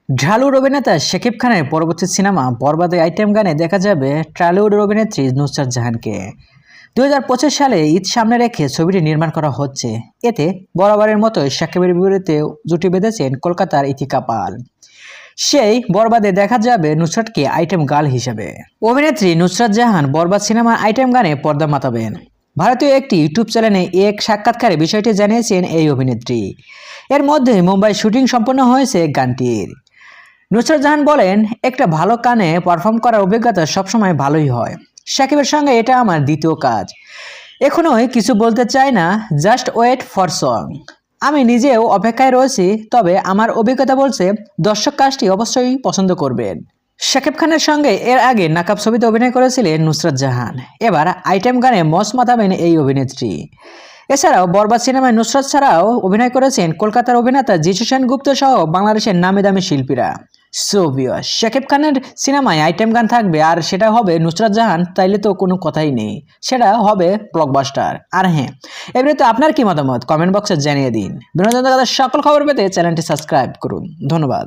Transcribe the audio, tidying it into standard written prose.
ঢালিউড অভিনেতা শাকিব খানের পরবর্তী সিনেমা বরবাদে আইটেম গানে দেখা যাবে টলিউডের অভিনেত্রী নুসরাত জাহানকে। 2025 সালে ঈদ সামনে রেখে ছবিটি নির্মাণ করা হচ্ছে। এতে বরাবরের মতোই শাকিবের বিপরীতে জুটি বেঁধেছেন কলকাতার ইথিকা পাল। সেই বরবাদে দেখা যাবে নুসরাতকে আইটেম গার্ল হিসেবে। অভিনেত্রী নুসরাত জাহান বরবাদ সিনেমার আইটেম গানে পর্দা মাতাবেন। ভারতীয় একটি ইউটিউব চ্যানেলে এক সাক্ষাৎকারে বিষয়টি জানিয়েছেন এই অভিনেত্রী। এর মধ্যে মুম্বাই শুটিং সম্পন্ন হয়েছে গানটির। নুসরাত জাহান বলেন, একটা ভালো গানে পারফর্ম করার অভিজ্ঞতা সবসময় ভালোই হয়। শাকিবের সঙ্গে এটা আমার দ্বিতীয় কাজ। এখনোই কিছু বলতে চাই না, জাস্ট ওয়েট ফর সং। আমি নিজেও অপেক্ষায় রয়েছি, তবে আমার অভিজ্ঞতা বলছে দর্শক কাজটি অবশ্যই পছন্দ করবেন। শাকিব খানের সঙ্গে এর আগে নাকাব ছবিতে অভিনয় করেছিলেন নুসরাত জাহান। এবার আইটেম গানে মঞ্চ মাতাবেন এই অভিনেত্রী। এছাড়াও বরবাদ সিনেমায় নুসরাত ছাড়াও অভিনয় করেছেন কলকাতার অভিনেতা জিশু সেনগুপ্ত সহ বাংলাদেশের নামি দামি শিল্পীরা। সো ভিউয়ার্স, শাকিব খানের সিনেমায় আইটেম গান থাকবে আর সেটা হবে নুসরাত জাহান, তাইলে তো কোনো কথাই নেই, সেটা হবে ব্লকবাস্টার। আর হ্যাঁ, এবারে তো আপনার কি মতামত কমেন্ট বক্সে জানিয়ে দিন। বিনোদন জগতের সকল খবর পেতে চ্যানেলটি সাবস্ক্রাইব করুন। ধন্যবাদ।